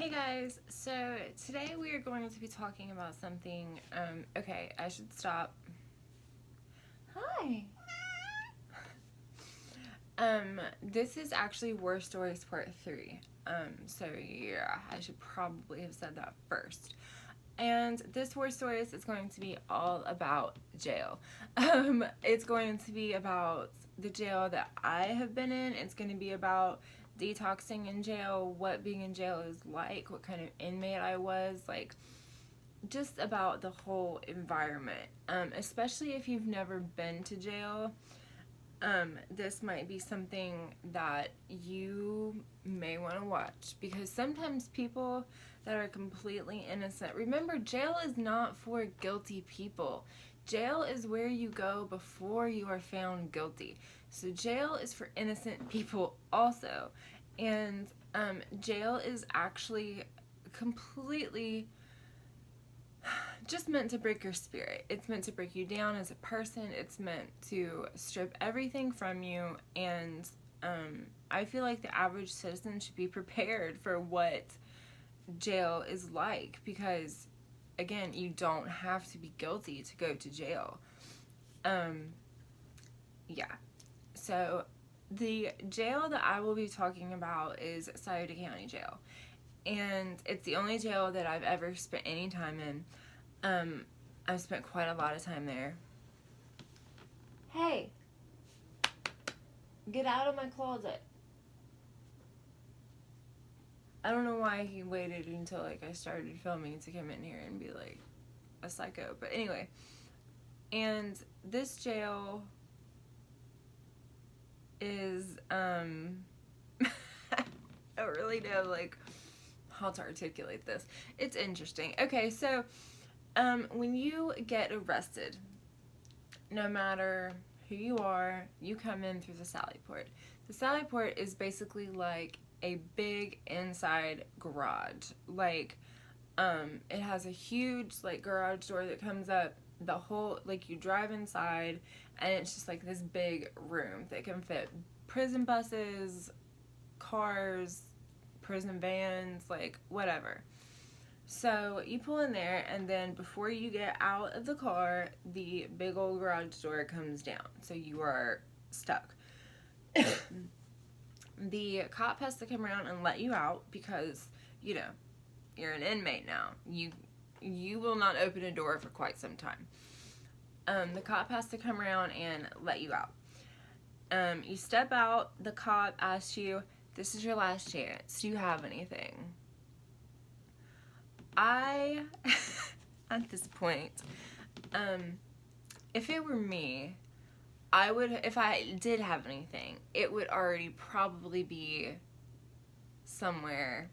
Hey guys, so today we are going to be talking about something, okay, I should stop. Hi. This is actually War Stories Part 3, so yeah, I should probably have said that first. And this War Stories is going to be all about jail. It's going to be about the jail that I have been in. It's going to be about detoxing in jail, what being in jail is like, what kind of inmate I was, like, just about the whole environment. Especially if you've never been to jail, this might be something that you may want to watch, because sometimes people that are completely innocent, remember, jail is not for guilty people. Jail is where you go before you are found guilty. So jail is for innocent people also. And jail is actually completely just meant to break your spirit. It's meant to break you down as a person. It's meant to strip everything from you. And I feel like the average citizen should be prepared for what jail is like, because again, you don't have to be guilty to go to jail. Yeah. So the jail that I will be talking about is Scioto County Jail. And it's the only jail that I've ever spent any time in. I've spent quite a lot of time there. Hey! Get out of my closet. I don't know why he waited until, like, I started filming to come in here and be, like, a psycho. But anyway. And this jail is, I don't really know, like, how to articulate this. It's interesting. Okay, so, when you get arrested, no matter who you are, you come in through the Sally Port. The Sally Port is basically like a big inside garage. Like, it has a huge, like, garage door that comes up the whole, like, you drive inside, and it's just like this big room that can fit prison buses, cars, prison vans, like, whatever. So you pull in there, and then before you get out of the car, the big old garage door comes down. So you are stuck. The cop has to come around and let you out because, you know, you're an inmate now. You will not open a door for quite some time. The cop has to come around and let you out. You step out, the cop asks you, "This is your last chance. Do you have anything?" At this point, if it were me, I would, if I did have anything, it would already probably be somewhere,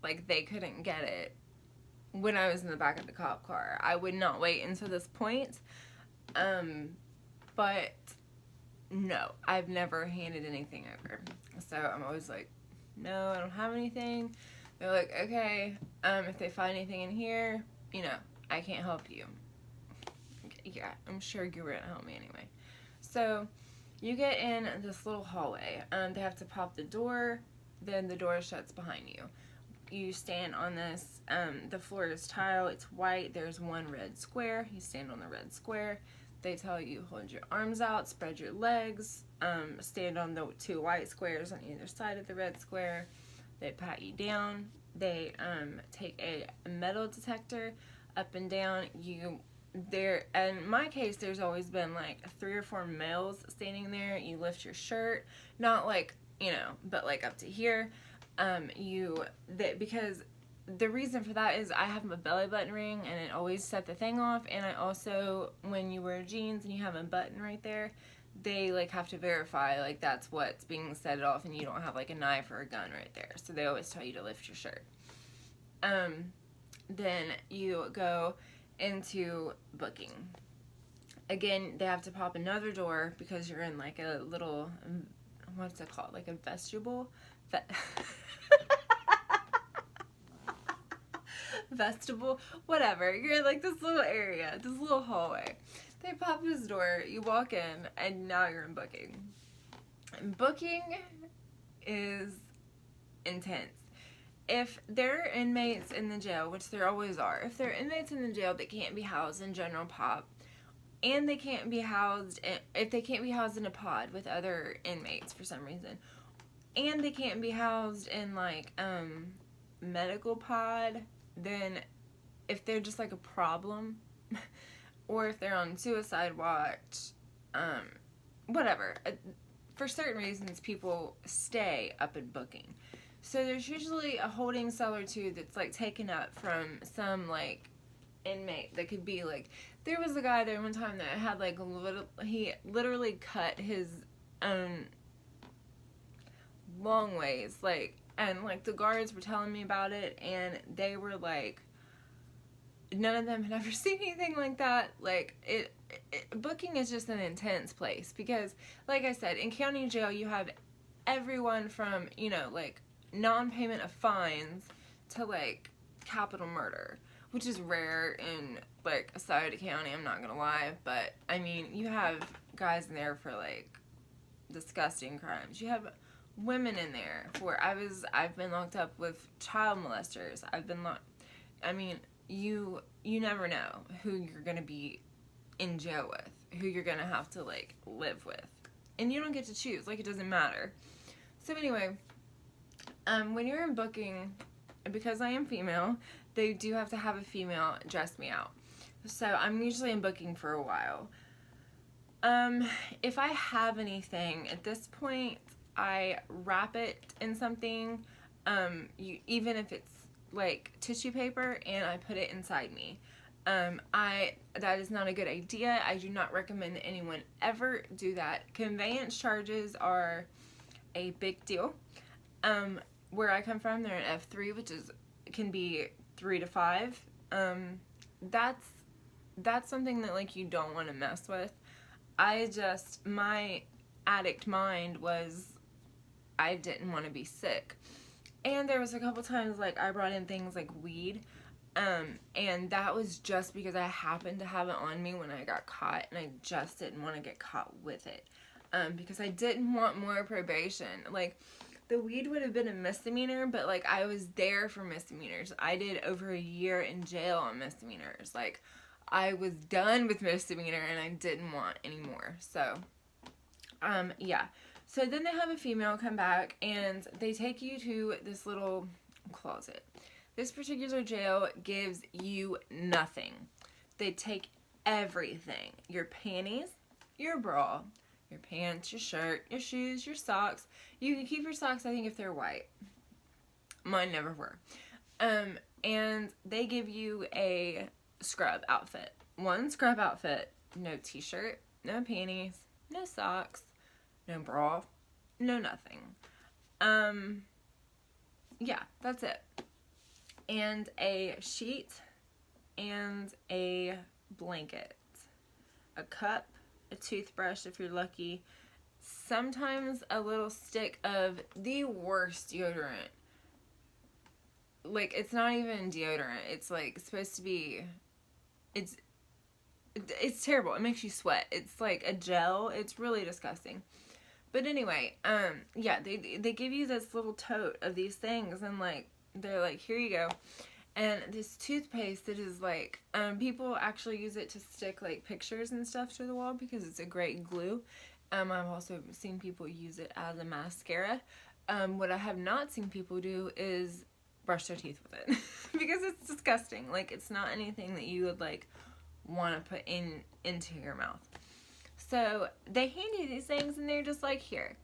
like, they couldn't get it when I was in the back of the cop car. I would not wait until this point, but no, I've never handed anything over. So I'm always like, no, I don't have anything. They're like, okay, if they find anything in here, you know, I can't help you. Yeah, I'm sure you were gonna help me anyway. So you get in this little hallway. They have to pop the door, then the door shuts behind you. You stand on this, the floor is tile, it's white, there's one red square. You stand on the red square. They tell you, hold your arms out, spread your legs, stand on the two white squares on either side of the red square. They pat you down. They take a metal detector up and down. In my case, there's always been like 3 or 4 males standing there. You lift your shirt, not like, you know, but like up to here. Because the reason for that is I have a belly button ring, and it always set the thing off. And I also, when you wear jeans and you have a button right there, they like have to verify like that's what's being set off, and you don't have like a knife or a gun right there. So they always tell you to lift your shirt. Then you go into booking. Again, they have to pop another door because you're in like a little, what's it called? Like a vestibule? Vestibule? Whatever. You're in like this little area, this little hallway. They pop this door, you walk in, and now you're in booking. And booking is intense. if there are inmates in the jail, which there always are, if there are inmates in the jail that can't be housed in general pop, and they can't be housed, if they can't be housed in a pod with other inmates for some reason, and they can't be housed in like medical pod, then if they're just like a problem, or if they're on suicide watch, whatever, for certain reasons people stay up in booking. So there's usually a holding cell or two that's like taken up from some like inmate that could be like, there was a guy there one time that had like he literally cut his own long ways, like, and like the guards were telling me about it, and they were like, none of them had ever seen anything like that. Like booking is just an intense place because, like I said, in county jail you have everyone from, you know, like non-payment of fines to like capital murder, which is rare in like Sauter County, I'm not gonna lie, but I mean, you have guys in there for like disgusting crimes. You have women in there for, I've been locked up with child molesters. I mean, you never know who you're gonna be in jail with, who you're gonna have to like live with, and you don't get to choose. Like, it doesn't matter. So anyway, when you're in booking, because I am female, they do have to have a female dress me out. So I'm usually in booking for a while. If I have anything at this point, I wrap it in something, even if it's like tissue paper, and I put it inside me. That is not a good idea. I do not recommend that anyone ever do that. Conveyance charges are a big deal. Where I come from, they're an F3, which can be 3 to 5. That's something that like you don't want to mess with. My addict mind was, I didn't want to be sick. And there was a couple times like I brought in things like weed, and that was just because I happened to have it on me when I got caught, and I just didn't want to get caught with it, because I didn't want more probation. Like, the weed would have been a misdemeanor, but like I was there for misdemeanors. I did over a year in jail on misdemeanors. Like, I was done with misdemeanor and I didn't want any more. So, yeah. So then they have a female come back and they take you to this little closet. This particular jail gives you nothing. They take everything. Your panties, your bra, your pants, your shirt, your shoes, your socks. You can keep your socks, I think, if they're white. Mine never were. And they give you a scrub outfit. One scrub outfit. No t-shirt, no panties, no socks, no bra, no nothing. Yeah, that's it. And a sheet and a blanket. A cup, a toothbrush if you're lucky. Sometimes a little stick of the worst deodorant. Like, it's not even deodorant. It's like supposed to be, it's terrible. It makes you sweat. It's like a gel. It's really disgusting. But anyway, yeah, they give you this little tote of these things, and like they're like, here you go. And this toothpaste that is like, people actually use it to stick like pictures and stuff to the wall because it's a great glue. I've also seen people use it as a mascara. What I have not seen people do is brush their teeth with it because it's disgusting. Like, it's not anything that you would like want to put into your mouth. So they hand you these things and they're just like, here.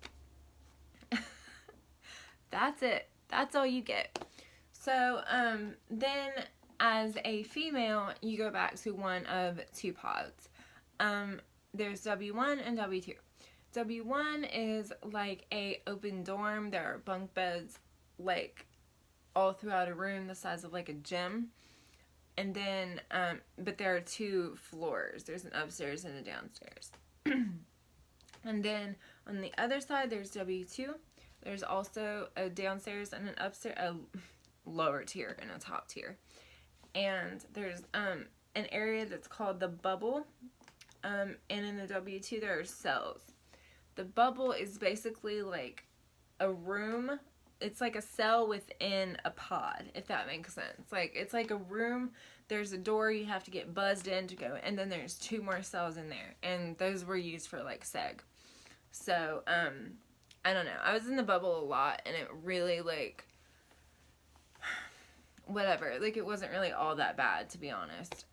That's it. That's all you get. So then as a female, you go back to one of two pods. There's W1 and W2. W1 is like a open dorm. There are bunk beds like all throughout a room the size of like a gym. And then, but there are two floors. There's an upstairs and a downstairs. And then on the other side, there's W2. There's also a downstairs and an upstairs, a lower tier and a top tier. And there's an area that's called the bubble. And in the W2, there are cells. The bubble is basically like a room it's like a cell within a pod, if that makes sense. Like, it's like a room, there's a door you have to get buzzed in to go, and then there's 2 more cells in there, and those were used for, like, seg. So, I don't know, I was in the bubble a lot, and it really, like, whatever, like, it wasn't really all that bad, to be honest,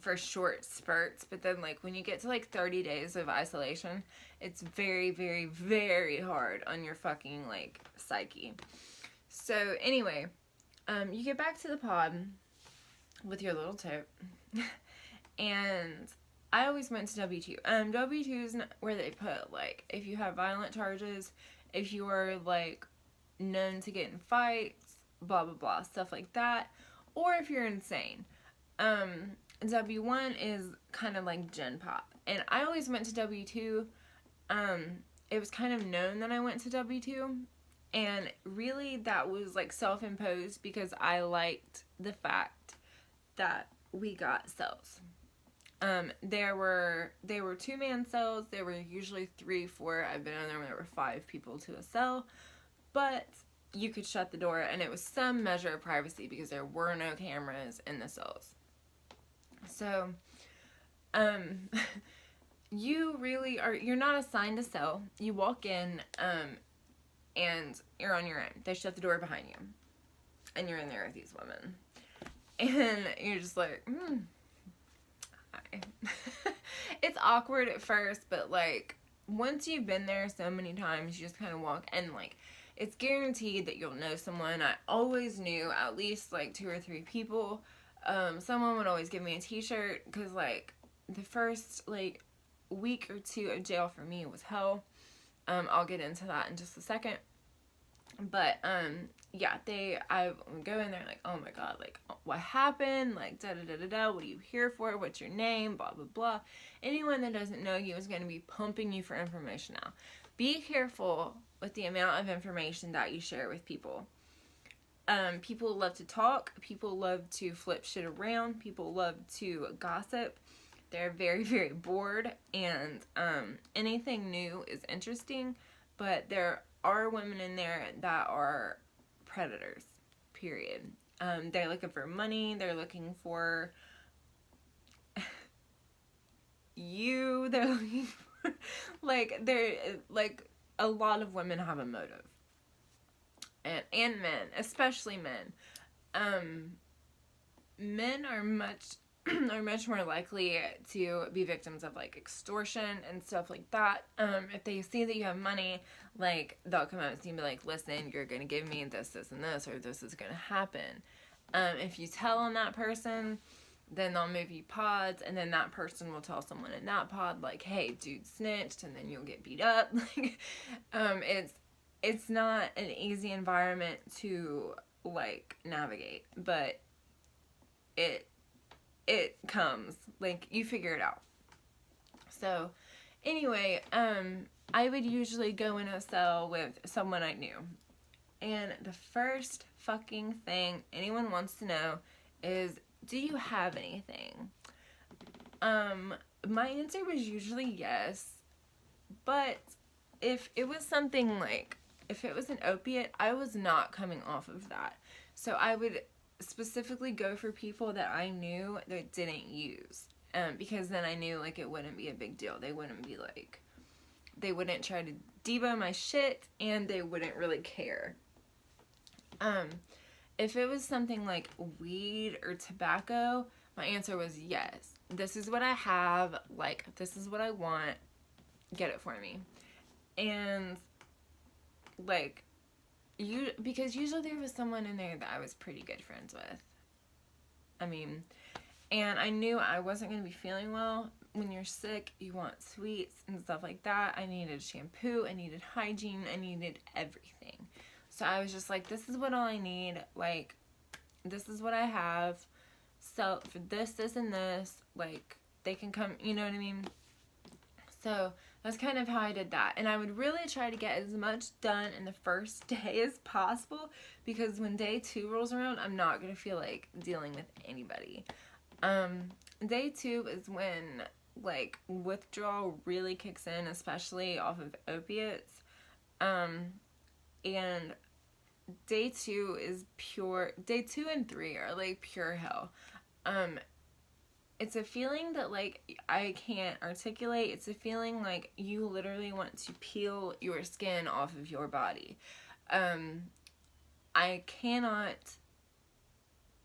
for short spurts, but then, like, when you get to, like, 30 days of isolation, it's very, very, very hard on your fucking, like, psyche. So, anyway, you get back to the pod with your little tote, and I always went to W2. W2 is where they put, like, if you have violent charges, if you are, like, known to get in fights, blah, blah, blah, stuff like that, or if you're insane. W1 is kind of like Gen Pop, and I always went to W2. It was kind of known that I went to W2, and really that was, like, self-imposed because I liked the fact that we got cells. They were 2-man cells. There were usually 3, 4. I've been in there when there were 5 people to a cell, but you could shut the door, and it was some measure of privacy because there were no cameras in the cells. So, you really are, you're not assigned a cell. You walk in, and you're on your own. They shut the door behind you, and you're in there with these women, and you're just like, hi. It's awkward at first, but, like, once you've been there so many times, you just kind of walk, and, like, it's guaranteed that you'll know someone. I always knew at least, like, 2 or 3 people. Someone would always give me a t-shirt, because, like, the first, like, week or 2 of jail for me was hell. I'll get into that in just a second. But, yeah, I would go in there, like, oh my god, like, what happened? Like, da-da-da-da-da, what are you here for? What's your name? Blah, blah, blah. Anyone that doesn't know you is going to be pumping you for information now. Be careful with the amount of information that you share with people. People love to talk. People love to flip shit around. People love to gossip. They're very, very bored, and anything new is interesting, but there are women in there that are predators, period. They're looking for money. They're looking for you. They're looking for, like, a lot of women have a motive. And men, especially men. Men are much more likely to be victims of, like, extortion and stuff like that. If they see that you have money, like, they'll come out to you and be like, listen, you're gonna give me this, this, and this, or this is gonna happen. If you tell on that person, then they'll move you pods, and then that person will tell someone in that pod, like, hey, dude snitched, and then you'll get beat up. Like, it's not an easy environment to, like, navigate, but it comes, like, you figure it out. So, anyway, I would usually go in a cell with someone I knew, and the first fucking thing anyone wants to know is, do you have anything? My answer was usually yes, but if it was something like, if it was an opiate, I was not coming off of that. So I would specifically go for people that I knew that didn't use, because then I knew, like, it wouldn't be a big deal. They wouldn't be like, they wouldn't try to debo my shit, and they wouldn't really care. If it was something like weed or tobacco, my answer was yes. This is what I have, like, this is what I want, get it for me. And, like, because usually there was someone in there that I was pretty good friends with. I mean, and I knew I wasn't going to be feeling well. When you're sick, you want sweets and stuff like that. I needed shampoo, I needed hygiene, I needed everything. So I was just like, this is what all I need. Like, this is what I have. So for this, this, and this, like, they can come, you know what I mean? So that's kind of how I did that. And I would really try to get as much done in the first day as possible, because when day 2 rolls around, I'm not going to feel like dealing with anybody. Day 2 is when, like, withdrawal really kicks in, especially off of opiates. And day 2 and 3 are like pure hell. It's a feeling that like I can't articulate. It's a feeling like you literally want to peel your skin off of your body. I cannot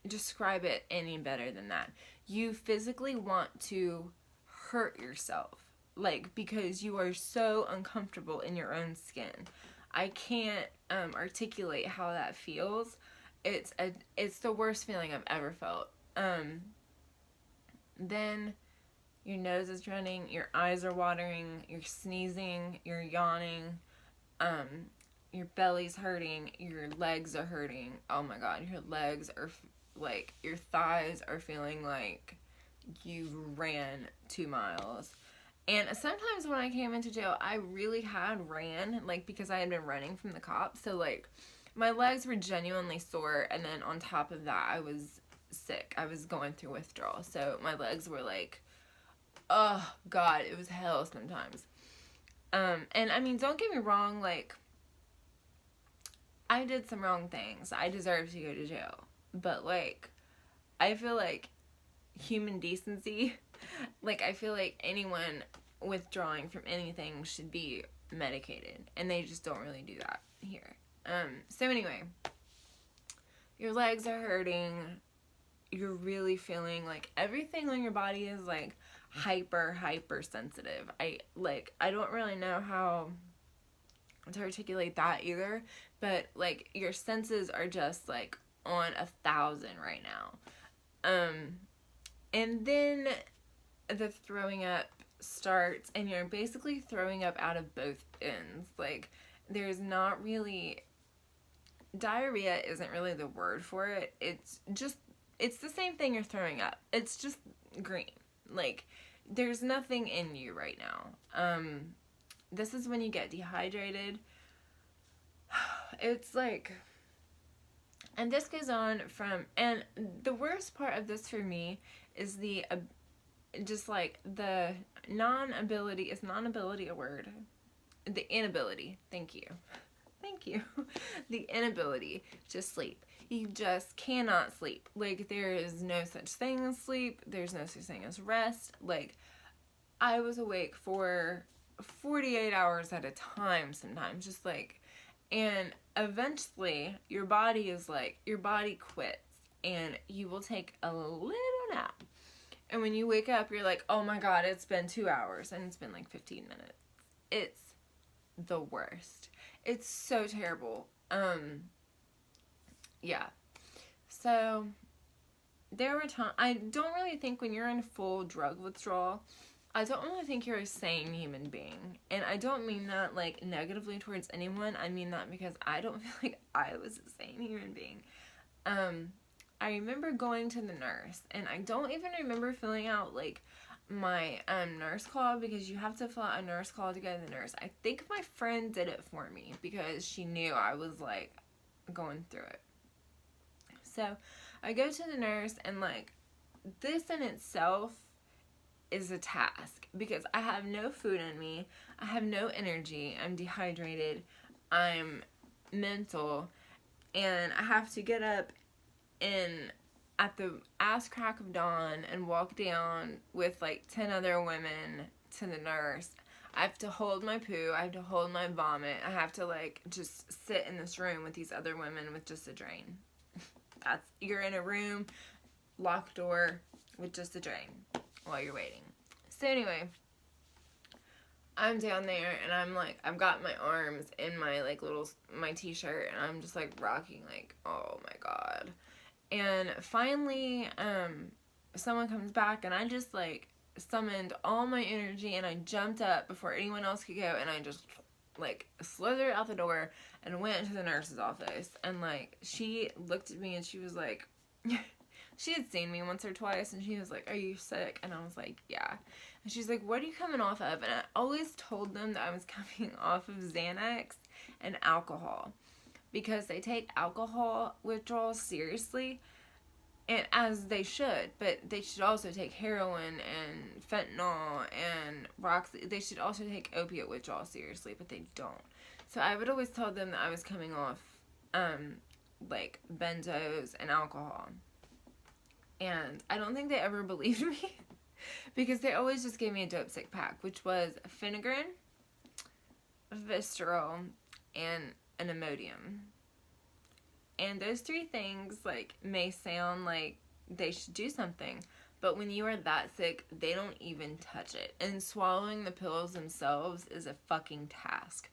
describe it any better than that. You physically want to hurt yourself, like, because you are so uncomfortable in your own skin. I can't articulate how that feels. It's the worst feeling I've ever felt. Then your nose is running, your eyes are watering, you're sneezing, you're yawning, your belly's hurting, your legs are hurting. Oh my god, your legs are like, your thighs are feeling like you ran 2 miles. And sometimes when I came into jail, I really had ran, like, because I had been running from the cops. So, like, my legs were genuinely sore. And then on top of that, I was sick. I was going through withdrawal. So my legs were like, oh, God, it was hell sometimes. And, I mean, don't get me wrong, like, I did some wrong things. I deserve to go to jail. But, like, I feel like human decency, like, I feel like anyone withdrawing from anything should be medicated, and they just don't really do that here. So anyway, your legs are hurting, you're really feeling like everything on your body is like hyper sensitive. I don't really know how to articulate that either, but like your senses are just like on 1,000 right now. And then the throwing up starts, and you're basically throwing up out of both ends. Like, there's not really, diarrhea isn't really the word for it. It's the same thing you're throwing up. It's just green. Like, there's nothing in you right now. This is when you get dehydrated. It's like, and this goes on from, and the worst part of this for me is the, just like the non-ability, is non-ability a word? The inability, thank you. The inability to sleep. You just cannot sleep. Like, there is no such thing as sleep. There's no such thing as rest. Like, I was awake for 48 hours at a time sometimes, just like, and eventually your body quits, and you will take a little nap. And when you wake up, you're like, oh my god, it's been 2 hours, and it's been like 15 minutes. It's the worst. It's so terrible. Yeah. So, there were times, I don't really think when you're in full drug withdrawal, I don't really think you're a sane human being. And I don't mean that, like, negatively towards anyone. I mean that because I don't feel like I was a sane human being. I remember going to the nurse, and I don't even remember filling out, like, my nurse call, because you have to fill out a nurse call to go to the nurse. I think my friend did it for me because she knew I was, like, going through it. So, I go to the nurse, and, like, this in itself is a task, because I have no food in me, I have no energy, I'm dehydrated, I'm mental, and I have to get up at the ass crack of dawn and walk down with like 10 other women to the nurse. I have to hold my poo, I have to hold my vomit, I have to like just sit in this room with these other women with just a drain. You're in a room, locked door, with just a drain while you're waiting. So anyway, I'm down there, and I'm like, I've got my arms in my like my t-shirt, and I'm just like rocking, like, oh my god. And finally, someone comes back, and I just like summoned all my energy, and I jumped up before anyone else could go, and I just like slithered out the door and went to the nurse's office. And like, she looked at me, and she was like, she had seen me once or twice, and she was like, are you sick? And I was like, yeah. And she's like, what are you coming off of? And I always told them that I was coming off of Xanax and alcohol, because they take alcohol withdrawal seriously, and as they should, but they should also take heroin and fentanyl and Roxy. They should also take opiate withdrawal seriously, but they don't. So I would always tell them that I was coming off, like, benzos and alcohol. And I don't think they ever believed me because they always just gave me a dope sick pack, which was Finagrin, Visceral, and an Imodium. And those 3 things, like, may sound like they should do something, but when you are that sick, they don't even touch it. And swallowing the pills themselves is a fucking task.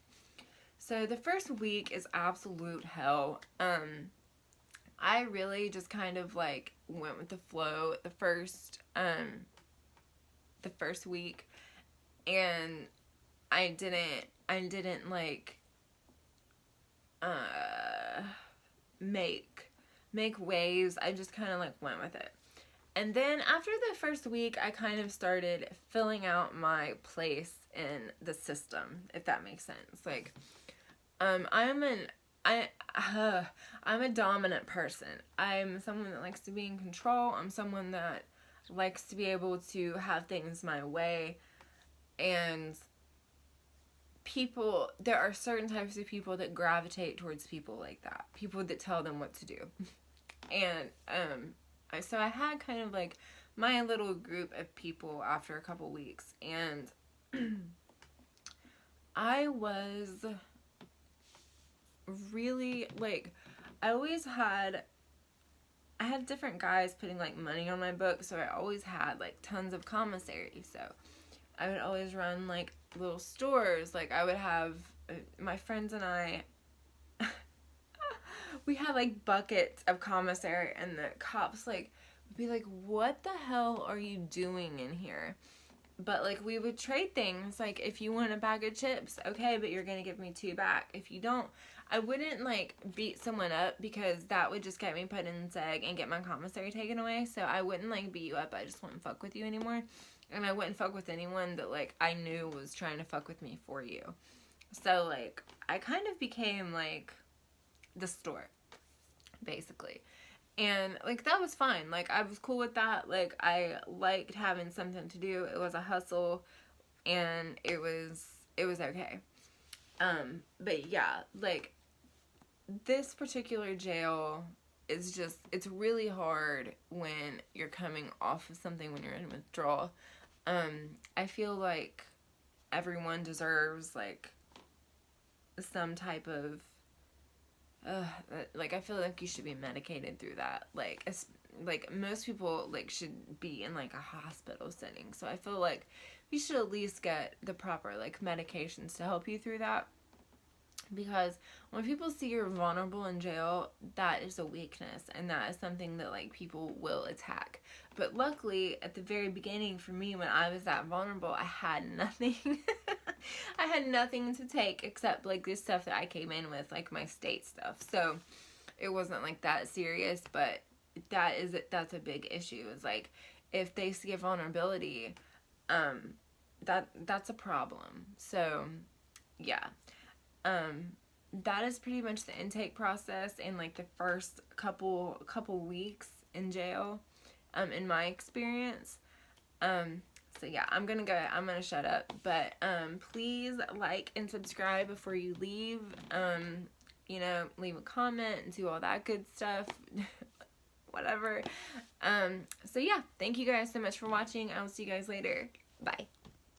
So the first week is absolute hell. I really just kind of, like, went with the flow the first week, and I didn't like make waves. I just kind of, like, went with it. And then after the first week, I kind of started filling out my place in the system, if that makes sense. Like, I'm a dominant person. I'm someone that likes to be in control. I'm someone that likes to be able to have things my way. And there are certain types of people that gravitate towards people like that. People that tell them what to do. And, so I had kind of, like, my little group of people after a couple weeks. And I was really, like, I had different guys putting, like, money on my book, so I always had, like, tons of commissary. So I would always run, like, little stores. Like, I would have my friends and I we had, like, buckets of commissary, and the cops, like, would be like, what the hell are you doing in here? But, like, we would trade things. Like, if you want a bag of chips, okay, but you're gonna give me 2 back. If you don't, I wouldn't, like, beat someone up, because that would just get me put in seg and get my commissary taken away. So I wouldn't, like, beat you up. I just wouldn't fuck with you anymore. And I wouldn't fuck with anyone that, like, I knew was trying to fuck with me for you. So, like, I kind of became, like, the store, basically. And, like, that was fine. Like, I was cool with that. Like, I liked having something to do. It was a hustle, and it was okay. But yeah, like, this particular jail is just, it's really hard when you're coming off of something, when you're in withdrawal. I feel like everyone deserves, like, some type of, like, I feel like you should be medicated through that. Like, most people, like, should be in, like, a hospital setting. So I feel like you should at least get the proper, like, medications to help you through that. Because when people see you're vulnerable in jail, that is a weakness, and that is something that, like, people will attack. But luckily, at the very beginning, for me, when I was that vulnerable, I had nothing. I had nothing to take except, like, this stuff that I came in with, like, my state stuff. So it wasn't, like, that serious, but that's a big issue. Is, like, if they see a vulnerability, that's a problem. So yeah. That is pretty much the intake process in, like, the first couple weeks in jail, in my experience. So yeah, I'm gonna shut up, but, please like and subscribe before you leave, you know, leave a comment and do all that good stuff, whatever. So yeah, thank you guys so much for watching. I will see you guys later. Bye.